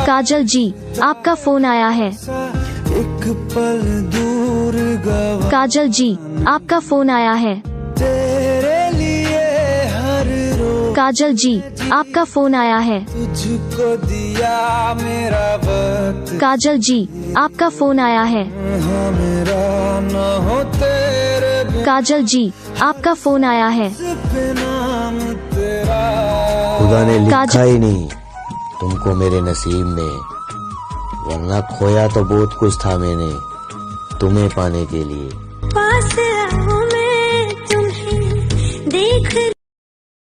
काजल जी, आपका फोन आया है। एक पल दूर गवा काजल जी, आपका फोन आया है। तेरे लिए हर रोज काजल जी, आपका फोन आया है। तुझको दिया मेरा वक्त काजल जी, आपका फोन आया है। हाँ मेरा न हो तेरे बिन काजल जी, आपका फोन आया है। पे नाम तेरा खुदा ने लिखा काजल- ही नहीं तुमको मेरे नसीब में, वरना खोया तो बहुत कुछ था मैंने तुम्हें पाने के लिए। पास आओ मैं तुम्हें देख